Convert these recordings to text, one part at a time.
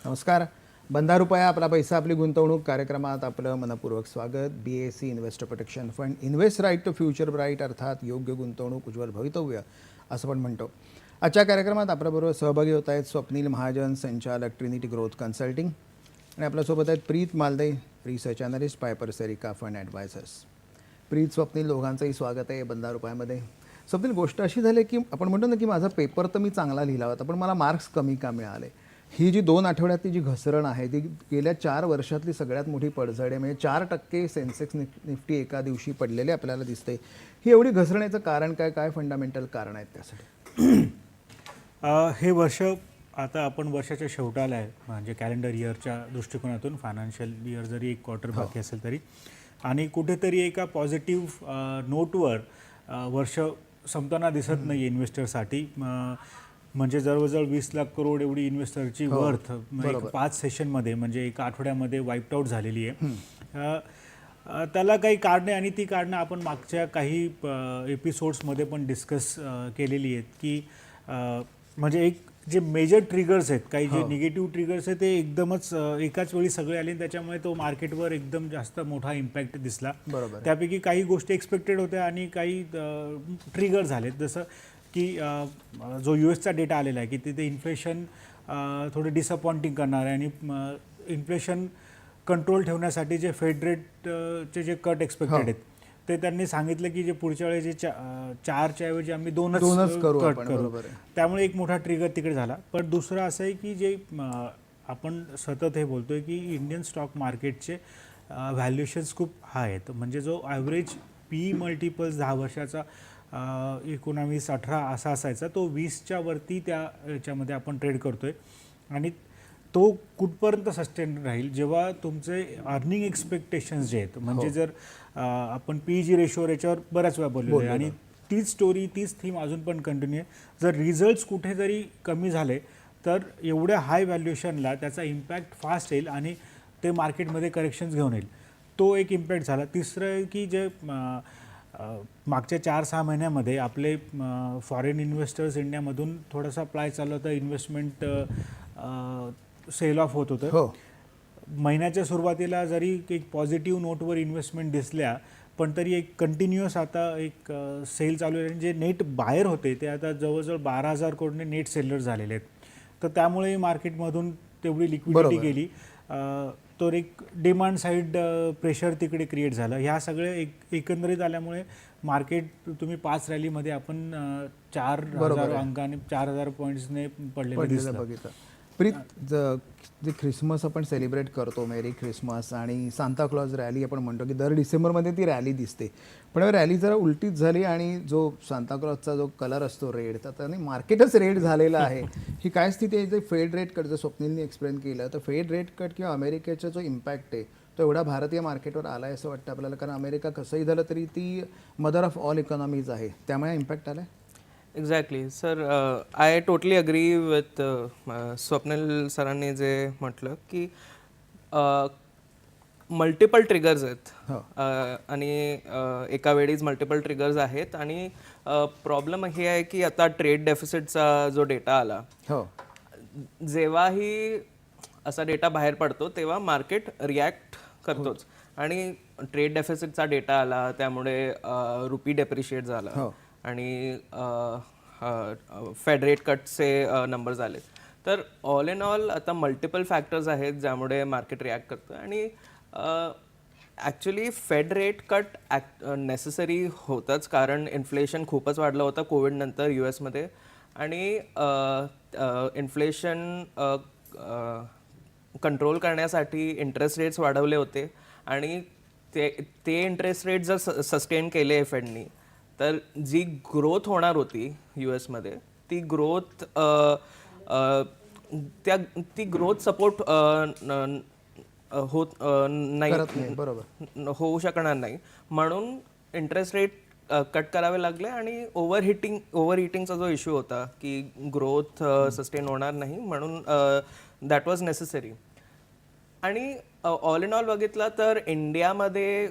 नमस्कार. बंधा रुपया आपला पैसा आपली गुंतवणूक कार्यक्रमात आपलं मनपूर्वक स्वागत. BAC investor protection fund invest right to future bright, अर्थात योग्य गुंतवणूक उज्ज्वल भवितव्य असं पण म्हणतो. आजच्या कार्यक्रमात आपल्याबरोबर सहभागी होत आहेत स्वप्नील महाजन, संचालक ट्रिनिटी ग्रोथ कन्सल्टिंग, आणि आपल्यासोबत आहेत Preet Malde, research analyst, Piper Serica fund advisors. Preet, Swapnil दोघांचंही स्वागत आहे बंधा रुपयामध्ये. स्वप्नील, गोष्ट अशी झाली की आपण म्हणतो ना की माझा पेपर तर मी चांगला लिहिला होता पण मला मार्क्स कमी का मिळाले. ही जी 2 आठवड्यातली जी घसरण आहे ती गेल्या 4 वर्षातली सगळ्यात मोठी पडझड आहे. म्हणजे 4% सेन्सेक्स निफ्टी एका दिवशी पडलेले आपल्याला दिसते. ही एवढी घसरण्याचं कारण काय, काय फंडामेंटल कारण आहेत त्यासाठी? हे वर्ष आता आपण वर्षाच्या शेवटाला आहे, म्हणजे कॅलेंडर इयरच्या दृष्टिकोनातून. फायनान्शियल इयर जरी एक क्वार्टर बाकी असेल तरी, आणि कुठेतरी एका पॉझिटिव्ह नोटवर वर्ष संपताना दिसत नाही इन्व्हेस्टरसाठी. म्हणजे जवळजवळ 20 लाख करोड एवढी इन्व्हेस्टरची वर्थ 5 सेशनमध्ये, म्हणजे एका आठवड्यामध्ये वाईप आउट झालेली आहे. त्याला काही कारणे, आणि ती कारणं आपण मागच्या काही एपिसोड्समध्ये पण डिस्कस केलेली आहेत की म्हणजे एक जे मेजर ट्रिगर्स आहेत, काही जे निगेटिव्ह ट्रिगर्स आहेत ते एकदमच एकाच वेळी सगळे आले, त्याच्यामुळे तो मार्केटवर एकदम जास्त मोठा इम्पॅक्ट दिसला. त्यापैकी काही गोष्टी एक्सपेक्टेड होत्या आणि काही ट्रिगर झालेत. जसं की जो US चा डेटा आलेला आहे की तिथे इन्फ्लेशन थोडं डिसअपॉइंटिंग करणार आहे, आणि इन्फ्लेशन कंट्रोल ठेवण्यासाठी जे फेड रेटचे जे कट एक्सपेक्टेड आहेत ते त्यांनी सांगितलं की जे पुढच्या वेळेस जे 4च्या ऐवजी आम्ही 2च कट करू. त्यामुळे एक मोठा ट्रिगर तिकडे झाला. पण दुसरं असं आहे की जे आपण सतत हे बोलतोय की इंडियन स्टॉक मार्केटचे व्हॅल्युएशन्स खूप हाय आहेत. म्हणजे जो ॲव्हरेज PE मल्टिपल्स 10 वर्षाचा 19-18 असा असायचा, तो 20च्या वरती त्या याच्यामध्ये आपण ट्रेड करतोय. आणि तो कुठपर्यंत सस्टेन राहील जेव्हा तुमचे अर्निंग एक्सपेक्टेशन्स जे आहेत, म्हणजे जर आपण PEG रेशोवर याच्यावर बऱ्याच वेळा बोललेलो आहे, आणि तीच स्टोरी, तीच थीम अजून पण कंटिन्यू आहे. जर रिझल्ट्स कुठे जरी कमी झाले तर एवढ्या हाय व्हॅल्युएशनला त्याचा इम्पॅक्ट फास्ट येईल आणि ते मार्केटमध्ये करेक्शन्स घेऊन येईल. तो एक इम्पॅक्ट झाला. तिसरं आहे की जे मागच्या 4-6 महिन्यामध्ये आपले फॉरेन इन्व्हेस्टर्स इंडियामधून थोडासा अप्लाय चालू होता, इन्व्हेस्टमेंट सेल ऑफ होत होतं. महिन्याच्या सुरुवातीला जरी एक पॉझिटिव्ह नोटवर इन्व्हेस्टमेंट दिसल्या, पण तरी एक कंटिन्युअस आता एक सेल चालू आहे. जे नेट बायर होते ते आता जवळजवळ 12,000 करोडने नेट सेलर झालेले आहेत. तर त्यामुळे मार्केटमधून तेवढी लिक्विडिटी गेली. तर एक डिमांड साईड प्रेशर तिकडे क्रिएट झालं. ह्या सगळे एकंदरीत आल्यामुळे मार्केट तुम्ही 5 रॅलीमध्ये आपण 4,000 अंकाने 4,000 पॉईंट्सने पडलेलं दिसलं. प्रीत, जे ख्रिसमस आपण सेलिब्रेट करतो, मेरी ख्रिसमस आणि सांता क्लॉज रॅली आपण म्हणतो की दर डिसेंबरमध्ये ती रॅली दिसते, पण रॅली जरा उलटीच झाली आणि जो सांता क्लॉजचा जो कलर असतो रेड, तर त्याने मार्केटच रेड झालेलं आहे. ही काय स्थिती आहे? जे फेड रेट कट, जर स्वप्नीलने एक्सप्लेन केलं, तर फेड रेट कट किंवा अमेरिकेचा जो इम्पॅक्ट आहे तो एवढा भारतीय मार्केटवर आला आहे असं वाटतं आपल्याला, कारण अमेरिका कसंही झालं तरी ती मदर ऑफ ऑल इकॉनॉमीज आहे, त्यामुळे इम्पॅक्ट आला आहे. Exactly sir, I totally agree with Swapnil सरांनी जे म्हटलं की मल्टिपल ट्रिगर्स आहेत, आणि एका वेळीच मल्टिपल ट्रिगर्स आहेत. आणि प्रॉब्लेम हे आहे की आता ट्रेड डेफिसिटचा जो डेटा आला, जेव्हाही असा डेटा बाहेर पडतो तेव्हा मार्केट रिॲक्ट करतोच. आणि ट्रेड डेफिसिटचा डेटा आला त्यामुळे रुपी डेप्रिशिएट झाला, आणि फेड रेट कटचे नंबर्स आले. तर ऑल इन ऑल आता मल्टिपल फॅक्टर्स आहेत ज्यामुळे मार्केट रिॲक्ट करतं. आणि actually Fed rate cut necessary होतंच, कारण इन्फ्लेशन खूपच वाढलं होतं कोविडनंतर US मध्ये, आणि इन्फ्लेशन कंट्रोल करण्यासाठी इंटरेस्ट रेट्स वाढवले होते. आणि ते इंटरेस्ट रेट जर सस्टेन केले फेडनी, तर जी ग्रोथ होणार होती US मध्ये, ती ग्रोथ ती ग्रोथ सपोर्ट नाही, होऊ शकणार नाही. म्हणून इंटरेस्ट रेट कट करावे लागले, आणि ओव्हरहिटिंगचा जो इश्यू होता की ग्रोथ सस्टेन होणार नाही, म्हणून दॅट वॉज नेसेसरी. आणि ऑल इन ऑल बघितला तर इंडियामध्ये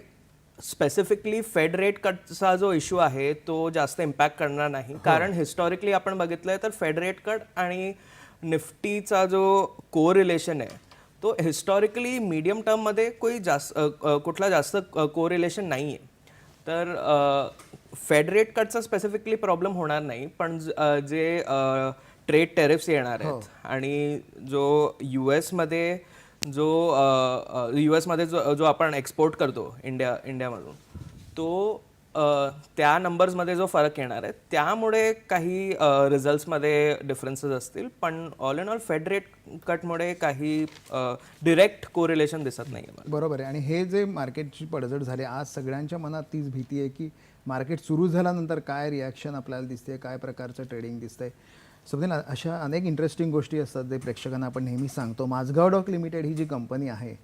स्पेसिफिकली फेड रेट कटचा जो इश्यू आहे तो जास्त इम्पॅक्ट करणार नाही, कारण हिस्टॉरिकली आपण बघितलंय तर फेड रेट कट आणि निफ्टीचा जो को रिलेशन आहे तो हिस्टॉरिकली मीडियम टर्ममध्ये कुठला जास्त को रिलेशन नाही आहे. तर फेड रेट कटचा स्पेसिफिकली प्रॉब्लेम होणार नाही, पण जे ट्रेड टेरिफ्स येणार आहेत आणि जो यूएसमध्ये जो आपण एक्सपोर्ट करतो इंडियामधून तो त्या नंबर्समध्ये जो फरक येणार आहे त्यामुळे काही रिझल्ट्समध्ये डिफरन्सेस असतील, पण all in all Fed rate कटमुळे काही डिरेक्ट कोरिलेशन दिसत नाही आहे. बरोबर आहे. आणि हे जे मार्केटची पडझड झाली आज सगळ्यांच्या मनात तीच भीती आहे की मार्केट सुरू झाल्यानंतर काय रिॲक्शन आपल्याला दिसते, काय प्रकारचं ट्रेडिंग दिसतंय. समजेल अशा अनेक इंटरेस्टिंग गोष्टी असतात जे प्रेक्षकांना आपण नेहमी सांगतो. माझगाव डॉक लिमिटेड ही जी कंपनी आहे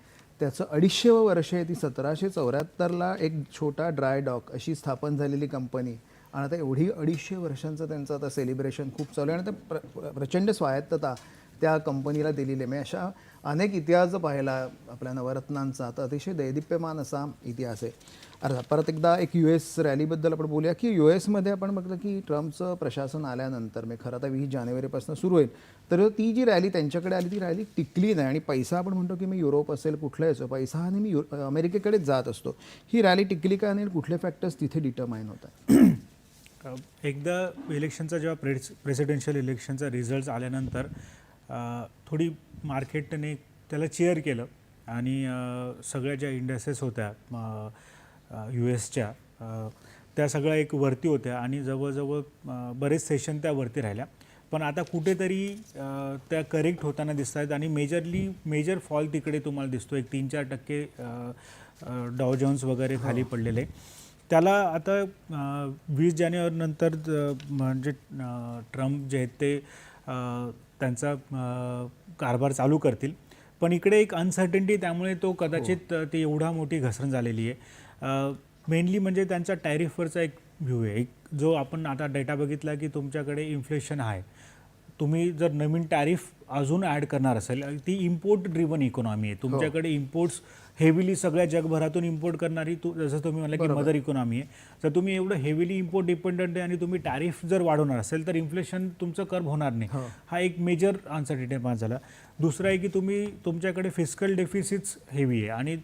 त्याचं 250वं वर्ष आहे. ती 1774ला एक छोटा ड्राय डॉक अशी स्थापन झालेली कंपनी आणि आता एवढी 250 वर्षांचं त्यांचं आता सेलिब्रेशन खूप चालू आहे आणि ते प्रचंड स्वायत्तता त्या कंपनीला दिलेली आहे. म्हणजे अशा अनेक इतिहास पाहिला आपल्या नवरत्नांचा तर अतिशय दैदिप्यमान असा इतिहास आहे. अर्थात परत एकदा एक US रॅलीबद्दल आपण बोलूया की US मध्ये आपण बघतो की ट्रम्पचं प्रशासन आल्यानंतर मी खरं आता 20 जानेवारीपासून सुरू होईल तर ती जी रॅली त्यांच्याकडे आली ती रॅली टिकली नाही आणि पैसा आपण म्हणतो की मी युरोप असेल कुठलाही असो पैसा हा नेहमी अमेरिकेकडेच जात असतो. ही रॅली टिकली का आणि कुठले फॅक्टर्स तिथे डिटरमाइन होतात? एकदा इलेक्शनचा जेव्हा प्रेसिडेन्शियल इलेक्शनचा रिझल्ट आल्यानंतर थोडी मार्केटने त्याला चेअर केलं आणि सगळ्या ज्या इंडस्ट्रीज होत्या US च्या त्या सगळ्या एक वरती होत्या आणि जवळजवळ बरेच सेशन त्या वरती राहिल्या. पण आता कुठेतरी त्या करेक्ट होताना दिसत आहेत आणि मेजर फॉल तिकडे तुम्हाला दिसतो. एक 3-4% डाव जोन्स वगैरे खाली पडलेले. त्याला आता 20 जानेवारीनंतर म्हणजे ट्रम्प जे आहेत ते त्यांचा कारभार चालू करतील, पण इकडे एक अनसर्टन्टी त्यामुळे तो कदाचित ती एवढा मोठी घसरण झालेली आहे. मेनली म्हणजे त्यांचा टॅरिफवरचा एक व्ह्यू आहे. एक जो आपण आता डेटा बघितला की तुमच्याकडे इन्फ्लेशन आहे, तुम्ही जर नवीन टॅरिफ अजून ॲड करणार असेल, ती इम्पोर्ट ड्रिवन इकॉनॉमी आहे. तुमच्याकडे इम्पोर्ट्स हेविली सगळ्या जगभरातून इम्पोर्ट करणारी जसं तुम्ही म्हणाला की मदर इकॉनॉमी आहे. जर तुम्ही एवढं हेविली इम्पोर्ट डिपेंडंट आहे आणि तुम्ही टॅरिफ जर वाढवणार असेल तर इन्फ्लेशन तुमचं कर्व होणार नाही. हा एक मेजर अनसर्टिटी पास झाला. दुसरा आहे की तुमच्याकडे फिस्कल डेफिसिट्स हेवी आहे आणि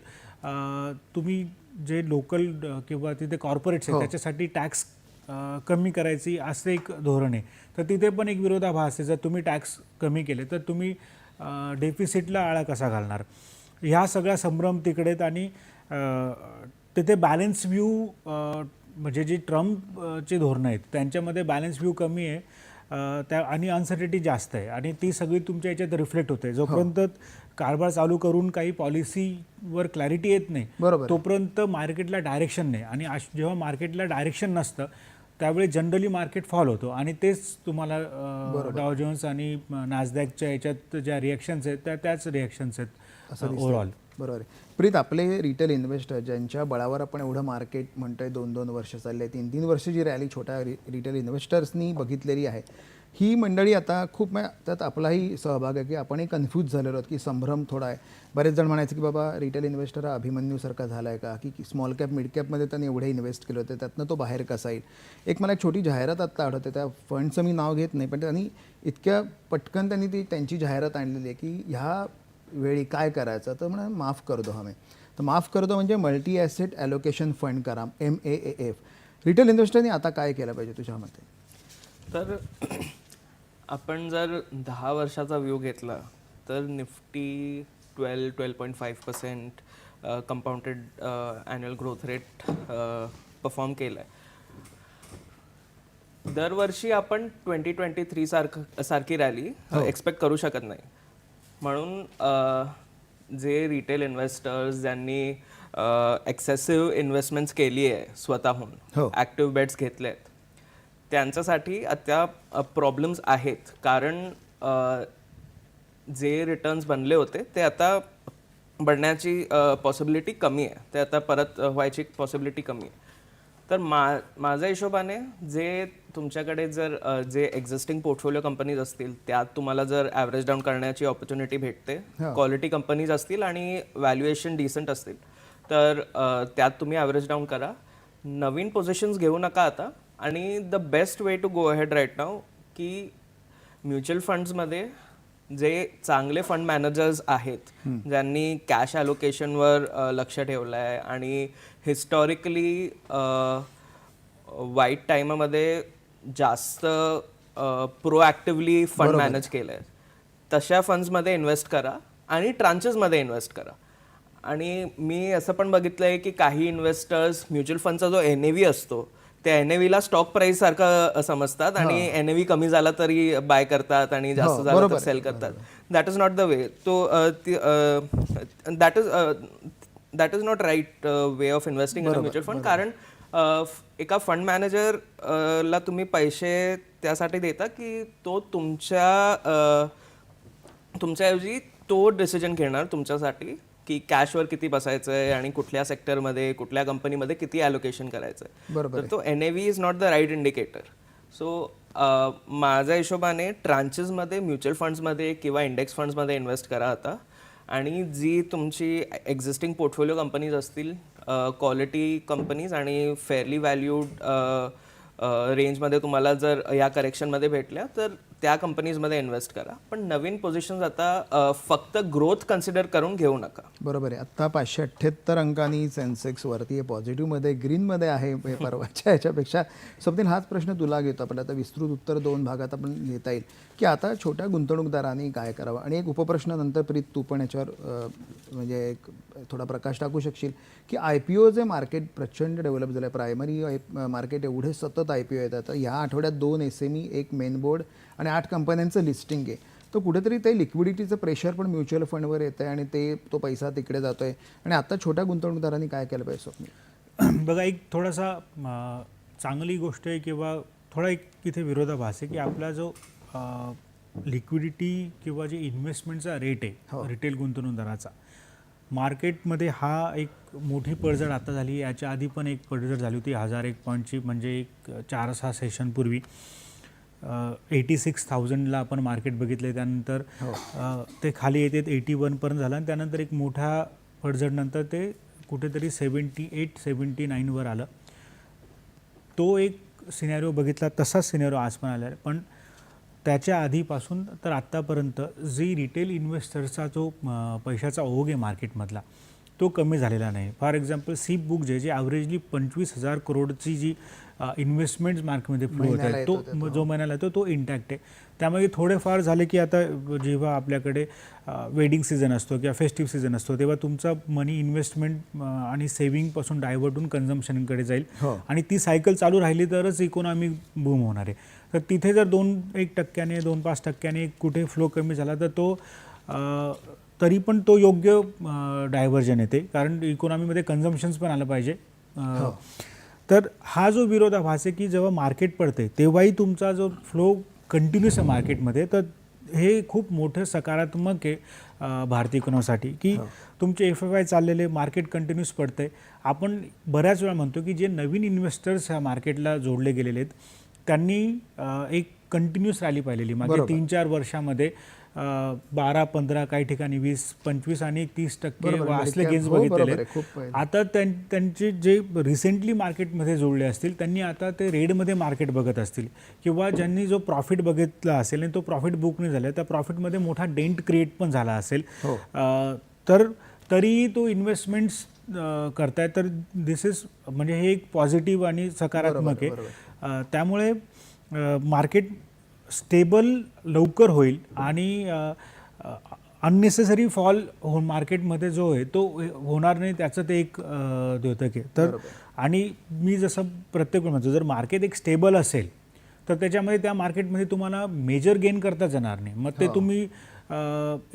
तुम्ही जे लोकल किंवा तिथे कॉर्पोरेट्स आहेत त्याच्यासाठी टॅक्स कमी करायची असं एक धोरण आहे. तर तिथे पण एक विरोधाभास आहे. जर तुम्ही टॅक्स कमी केले तर तुम्ही डेफिसिटला आळा कसा घालणार, ह्या सगळ्या संभ्रम तिकडेत. आणि तिथे बॅलन्स व्ह्यू म्हणजे जी ट्रम्पचे धोरणं आहेत त्यांच्यामध्ये बॅलन्स व्ह्यू कमी आहे त्या आणि अनसर्टिटी जास्त आहे आणि ती सगळी तुमच्या याच्यात रिफ्लेक्ट होते. जोपर्यंत कारभार चालू करून काही पॉलिसीवर क्लॅरिटी येत नाही तोपर्यंत मार्केटला डायरेक्शन नाही आणि जेव्हा मार्केटला डायरेक्शन नसतं त्यावेळी जनरली मार्केट फॉल होतो आणि तेच तुम्हाला डाव जोन्स आणि नॅसडॅकच्या याच्यात ज्या रिॲक्शन्स आहेत त्याच रिॲक्शन्स आहेत ओव्हरऑल. बरोबर आहे. प्रीत, आपले रिटेल इन्व्हेस्टर ज्यांच्या बळावर आपण एवढं मार्केट म्हणतोय 2-2 वर्ष चालले, 3-3 वर्ष जी रॅली छोट्या रिटेल इन्व्हेस्टर्सनी बघितलेली आहे ही मंडळी आता खूप त्यात आपलाही सहभाग आहे की आपणही कन्फ्यूज झालेलो आहोत की संभ्रम थोडा आहे. बरेच जण म्हणायचे की बाबा रिटेल इन्व्हेस्टर हा अभिमन्यूसारखा झाला आहे का, की स्मॉल कॅप मिड कॅपमध्ये त्यांनी एवढे इन्व्हेस्ट केले होते त्यातनं तो बाहेर कसा येईल. एक मला एक छोटी जाहिरात आत्ता आठवते, त्या फंडचं मी नाव घेत नाही पण त्यांनी इतक्या पटकन त्यांनी त्यांची जाहिरात आणलेली आहे की ह्या वेळी काय करायचं तर म्हणा माफ कर दो हमें. तर माफ कर दो म्हणजे मल्टी ॲसेट ॲलोकेशन फंड करा, MAAF. रिटेल इन्व्हेस्टरनी आता काय केलं पाहिजे तुझ्या मते? तर आपण जर 10 वर्षाचा व्ह्यू घेतला तर Nifty 12.5% compounded annual growth rate perform केला आहे. दरवर्षी आपण 2023 सारखी रॅली एक्सपेक्ट करू शकत नाही. म्हणून जे रिटेल इन्व्हेस्टर्स ज्यांनी एक्सेसिव्ह इन्व्हेस्टमेंट्स केली आहे स्वतःहून, ॲक्टिव्ह बेट्स घेतले आहेत, त्यांच्यासाठी आता प्रॉब्लेम्स आहेत. कारण जे रिटर्न्स बनले होते ते आता बनण्याची पॉसिबिलिटी कमी आहे, ते आता परत व्हायची पॉसिबिलिटी कमी आहे. तर माझ्या हिशोबाने जे तुमच्याकडे जर जे एक्झिस्टिंग पोर्टफोलिओ कंपनीज असतील त्यात तुम्हाला जर ॲव्हरेज डाऊन करण्याची ऑपॉर्च्युनिटी भेटते, क्वालिटी कंपनीज असतील आणि व्हॅल्युएशन डिसेंट असतील तर त्यात तुम्ही ॲव्हरेज डाऊन करा. नवीन पोझिशन्स घेऊ नका आता. आणि the best way to go ahead right now की म्युच्युअल फंड्समध्ये जे चांगले फंड मॅनेजर्स आहेत ज्यांनी कॅश ॲलोकेशनवर लक्ष ठेवलं आहे आणि हिस्टॉरिकली वाईट टाईमामध्ये जास्त प्रोॲक्टिव्हली फंड मॅनेज केलं आहे, तशा फंड्समध्ये इन्व्हेस्ट करा आणि ट्रान्चेसमध्ये इन्व्हेस्ट करा. आणि मी असं पण बघितलं आहे की काही इन्व्हेस्टर्स म्युच्युअल फंडचा जो NAV असतो त्या NAVला स्टॉक प्राईस सारखं समजतात आणि NAV कमी झाला तरी बाय करतात आणि जास्त झाला तर सेल करतात. That is not the way. That is not right way of investing in a mutual fund. कारण एका फंड मॅनेजरला तुम्ही पैसे त्यासाठी देता की तो तुमच्याऐवजी तो डिसिजन घेणार तुमच्यासाठी की कॅशवर किती बसायचं आहे आणि कुठल्या सेक्टरमध्ये कुठल्या कंपनीमध्ये किती ॲलोकेशन करायचं आहे. तर तो NAV is not the right indicator. So माझ्या हिशोबाने ट्रान्चेसमध्ये म्युच्युअल फंड्समध्ये किंवा इंडेक्स फंड्समध्ये इन्व्हेस्ट करा आता. आणि जी तुमची एक्झिस्टिंग पोर्टफोलिओ कंपनीज असतील, क्वालिटी कंपनीज आणि फेअरली व्हॅल्यूड रेंजमध्ये तुम्हाला जर या करेक्शनमध्ये भेटल्या तर त्या कंपनीजमध्ये इन्व्हेस्ट करा. पण नवीन पोझिशन्स आता फक्त ग्रोथ कन्सिडर करून घेऊ नका. बरोबर आहे. आत्ता 578 अंकांनी सेन्सेक्स वरती आहे, पॉझिटिव्हमध्ये ग्रीनमध्ये आहे हे परवाच्या ह्याच्यापेक्षा. स्वप्नील, हाच प्रश्न तुला घेतो आपण आता. विस्तृत उत्तर 2 भागात आपण घेता येईल की आता छोट्या गुंतवणूकदारांनी काय करावं. आणि एक उपप्रश्न नंतर प्रीत तू पण याच्यावर म्हणजे एक थोडा प्रकाश टाकू शकशील की IPOचे मार्केट प्रचंड डेव्हलप झालं आहे. प्रायमरी मार्केट एवढे सतत IPO येतात. आता ह्या आठवड्यात 2 SME, 1 मेन बोर्ड आणि 8 कंपन्यांचं लिस्टिंग आहे. तर कुठेतरी ते लिक्विडिटीचं प्रेशर पण म्युच्युअल फंडवर येतं आहे आणि तो पैसा तिकडे जातो आहे. आणि आता छोट्या गुंतवणूकदारांनी काय केलं पाहिजे स्वप्नील? बघा, एक थोडासा चांगली गोष्ट आहे किंवा थोडा एक इथे विरोधाभास आहे की आपला जो लिक्विडिटी किंवा जे इन्व्हेस्टमेंटचा रेट आहे रिटेल गुंतवणूकदाराचा मार्केटमध्ये हा एक मोठी पडझड आता झाली. याच्या आधी पण एक पडझड झाली होती 1001 पॉईंटची, म्हणजे एक 4-6 सेशनपूर्वी 86,000ला आपण मार्केट बघितले. त्यानंतर ते खाली येते 81पर्यंत झालं आणि त्यानंतर एक मोठ्या पडझडनंतर ते कुठेतरी 78-79वर आलं. तो एक सिनॅरिओ बघितला, तसाच सिनॅरिओ आज पण आला आहे. पण त्याच्या आधीपासून तर आत्तापर्यंत जी रिटेल इन्व्हेस्टर्सचा जो पैशाचा ओघ आहे मार्केटमधला तो कमी झालेला नाही. फॉर एक्झाम्पल SIP बुक जे ॲव्हरेजली 25,000 करोडची जी इन्व्हेस्टमेंट्स मार्केटमध्ये फ्लो होत आहे तो जो महिन्याला येतो तो इंटॅक्ट आहे. त्यामुळे थोडेफार झाले की आता जेव्हा आपल्याकडे वेडिंग सीझन असतो किंवा फेस्टिव्ह सीझन असतो तेव्हा तुमचा मनी इन्व्हेस्टमेंट आणि सेव्हिंगपासून डायव्हर्ट होऊन कन्झम्पशनकडे जाईल आणि ती सायकल चालू राहिली तरच इकॉनॉमी बूम होणार आहे. तर तिथे जर 2-1% 2-5% कुठे फ्लो कमी झाला तर तो तरी पण तो योग्य डायव्हर्जन येते, कारण इकॉनॉमीमध्ये कन्झम्पशन्स पण आलं पाहिजे. तर हा जो विरोधाभास आहे की जेव्हा मार्केट पडते तेव्हाही तुमचा जो फ्लो कंटिन्यूस आहे मार्केटमध्ये, तर हे खूप मोठं सकारात्मक आहे भारतीय इकॉनॉमीसाठी की तुमचे FFI चाललेले मार्केट कंटिन्यूस पडते. आपण बऱ्याच वेळा म्हणतो की जे नवीन इन्व्हेस्टर्स ह्या मार्केटला जोडले गेलेले आहेत त्यांनी एक कंटिन्यूस रॅली पाहिलेली मागे 3-4 वर्षामध्ये 12-15 काही ठिकाणी 20-25 आणि 30% असले गेन्स बघितलेले. आता त्यांचे जे रिसेंटली मार्केटमध्ये जोडले असतील त्यांनी आता ते रेडमध्ये मार्केट बघत असतील किंवा ज्यांनी जो प्रॉफिट बघितला असेल आणि तो प्रॉफिट बुक नाही झाला त्या प्रॉफिटमध्ये मोठा डेंट क्रिएट पण झाला असेल तर तरीही तो इन्व्हेस्टमेंट्स करतायत. तर दिस इज म्हणजे हे एक पॉझिटिव्ह आणि सकारात्मक आहे. त्यामुळे मार्केट स्टेबल लवकर होईल आणि अननेसेसरी फॉल मार्केटमध्ये जो आहे तो होणार नाही, त्याचं ते एक द्योतक आहे. तर आणि मी जसं प्रत्येक म्हणतो जर मार्केट एक स्टेबल असेल तर त्याच्यामध्ये त्या मार्केटमध्ये तुम्हाला मेजर गेन करताच येणार नाही. मग ते तुम्ही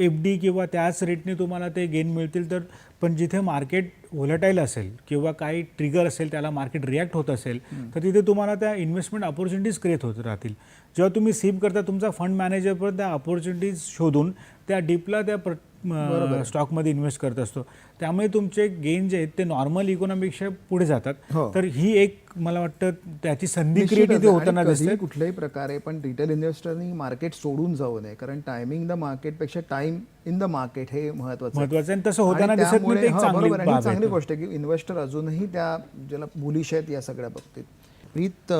FD किंवा त्याच रेटने तुम्हाला ते गेन मिळतील. तर पण जिथे मार्केट व्होलेटाईल असेल किंवा काही ट्रिगर असेल त्याला मार्केट रिॲक्ट होत असेल तर तिथे तुम्हाला त्या इन्व्हेस्टमेंट अपॉर्च्युनिटीज क्रिएट होत राहतील. जेव्हा तुम्ही SIP करता तुमचा फंड मॅनेजर पण त्या अपॉर्च्युनिटीज शोधून त्या डीपला त्या स्टॉकमध्ये इन्व्हेस्ट करत असतो. त्यामुळे तुमचे गेन जे आहेत ते नॉर्मल इकॉनॉमीपेक्षा पुढे जातात. तर ही एक मला वाटतं त्याची संधी क्रिएट इथे होताना दिसते. कुठल्याही प्रकारे पण रिटेल इन्व्हेस्टरनी मार्केट सोडून जाऊ नये, कारण टायमिंग द मार्केटपेक्षा टाइम इन द मार्केट हे महत्वाचं आहे. आणि तसं होताना दिसत नाही, ते एक चांगली गोष्ट आहे की इन्व्हेस्टर अजूनही त्या ज्याला बुलिश आहेत या सगळ्या बाबतीत. प्रीत,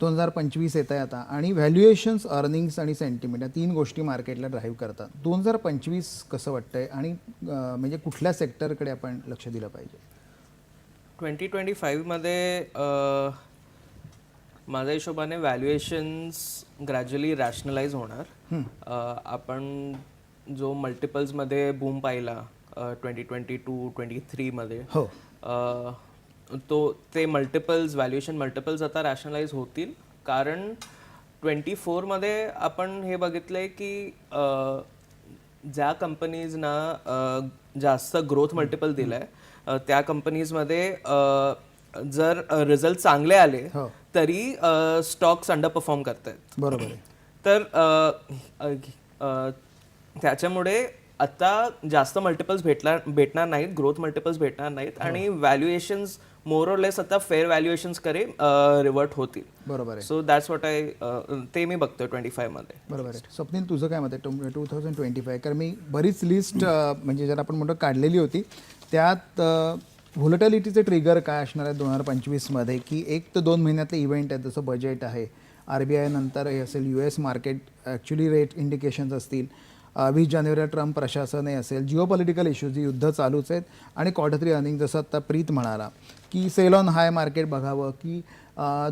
2025 येत आहे आता आणि व्हॅल्युएशन्स, अर्निंग्स आणि सेंटिमेंट या 3 गोष्टी मार्केटला ड्राईव्ह करतात. 2025 कसं वाटतंय आणि म्हणजे कुठल्या सेक्टरकडे आपण लक्ष दिलं पाहिजे? 2025मध्ये माझ्या हिशोबाने व्हॅल्युएशन्स ग्रॅज्युअली रॅशनलाइज होणार. आपण जो मल्टिपल्समध्ये बूम पाहिला 2022-23मध्ये, हो, ते मल्टिपल्स, व्हॅल्युएशन मल्टिपल्स आता रॅशनलाइज होतील. कारण 24मध्ये आपण हे बघितलंय की ज्या कंपनीजना जास्त ग्रोथ मल्टिपल दिलाय त्या कंपनीजमध्ये जर रिझल्ट चांगले आले हो. तरी स्टॉक्स अंडर परफॉर्म करतायत. बरोबर आहे. तर त्याच्यामुळे आता जास्त मल्टिपल्स भेटणार नाहीत, ग्रोथ मल्टिपल्स भेटणार नाहीत आणि व्हॅल्युएशन्स मोर ऑर लेस आता फेअर व्हॅल्युएशन्स कडे रिव्हर्ट होतील. बरोबर आहे. सो दॅट्स व्हॉट ते मी बघतोय 25मध्ये. बरोबर आहे. स्वप्नील, तुझं काय मत आहे 2025? कारण मी बरीच लिस्ट म्हणजे जर आपण म्हणतो काढलेली होती, त्यात व्होलॅटिलिटीचे ट्रिगर काय असणार आहे 2025मध्ये, की 1 ते 2 महिन्यातले इव्हेंट आहेत, जसं बजेट आहे, RBI नंतर हे असेल, US market actually rate indications असतील, 20 जानेवारीला ट्रम्प प्रशासन हे असेल, जिओपॉलिटिकल इश्यूज, युद्ध चालूच आहेत आणि क्वार्टर 3 अर्निंग, जसं आता प्रीत म्हणाला की सेल ऑन हाय मार्केट बघावं, की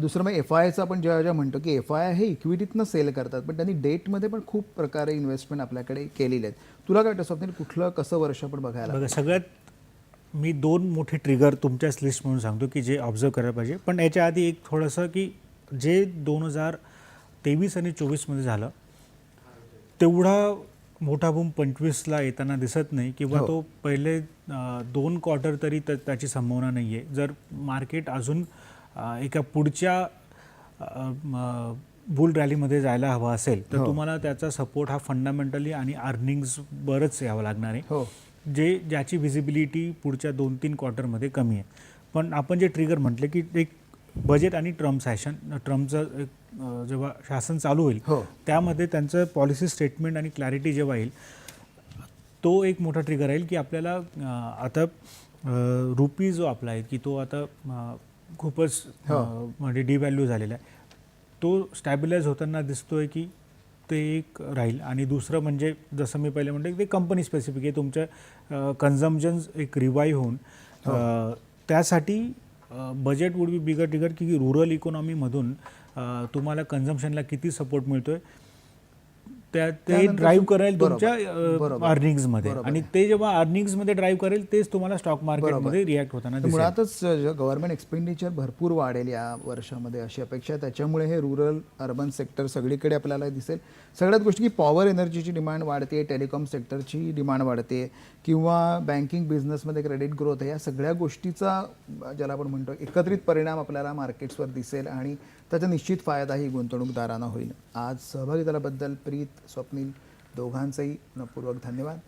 दुसरं मग FIचं आपण जेव्हा म्हणतो की FI हे इक्विटीतनं सेल करतात, पण त्यांनी डेटमध्ये पण खूप प्रकारे इन्व्हेस्टमेंट आपल्याकडे केलेले आहेत. तुला काय वाटतं स्वप्नील, कुठलं कसं वर्ष आपण बघायला? बघा, सगळ्यात मी 2 मोठे ट्रिगर तुमच्याच लिस्ट म्हणून सांगतो की जे ऑब्झर्व करायला पाहिजे. पण याच्या आधी एक थोडंसं की जे 2023 आणि 24मध्ये झालं तेवढा मोठा बूम 25ला येताना दिसत नाही, किंवा तो पहिले 2 क्वार्टर तरी त्याची संभावना नाही आहे. जर मार्केट अजून एका पुढच्या बुल रॅलीमध्ये जायला हवा असेल तर तुम्हाला त्याचा सपोर्ट हा फंडामेंटली आणि अर्निंग्स बरंच यावं लागणार आहे, हो, ज्याची व्हिजिबिलिटी पुढच्या 2-3 क्वार्टरमध्ये कमी आहे. पण आपण जे ट्रिगर म्हटले की एक बजेट आणि ट्रम्पचं जेव्हा शासन चालू होईल त्यामध्ये त्यांचं पॉलिसी स्टेटमेंट आणि क्लॅरिटी जेव्हा येईल, तो एक मोठा ट्रिगर राहील की आपल्याला आता रुपी जो आपला आहे की तो आता खूपच म्हणजे डिव्हॅल्यू झालेला आहे, तो स्टॅबिलाइज होताना दिसतोय की ते एक राहील. आणि दुसरं म्हणजे जसं मी पहिले म्हणतो ते कंपनी स्पेसिफिक आहे, तुमच्या कन्झम्पशन्स एक रिवाईव्ह होऊन त्यासाठी budget would be bigger trigger की रुरल इकॉनॉमीमधून तुम्हाला कन्झम्पशनला किती सपोर्ट मिळतोय ते ड्राईव्ह करेल तुमच्या अर्निंग्समध्ये, आणि ते जेव्हा अर्निंग्समध्ये ड्राईव्ह करेल तेच तुम्हाला स्टॉक मार्केटमध्ये रिॲक्ट होताना दिसेल. मुळातच गव्हर्नमेंट एक्सपेंडिचर भरपूर वाढेल या वर्षामध्ये अशी अपेक्षा, त्याच्यामुळे हे रुरल अर्बन सेक्टर सगळीकडे आपल्याला दिसेल. सगळ्यात गोष्टी की पॉवर एनर्जीची डिमांड वाढते, टेलिकॉम सेक्टरची डिमांड वाढते, किंवा बँकिंग बिझनेसमध्ये क्रेडिट ग्रोथ आहे, या सगळ्या गोष्टीचा ज्याला आपण म्हणतो एकत्रित परिणाम आपल्याला मार्केट्सवर दिसेल आणि त्याचा निश्चित फायदाही गुंतवणूकदारांना होईल. आज सहभागी झाल्याबद्दल प्रीत, स्वप्नील दोघांचंही मनपूर्वक धन्यवाद.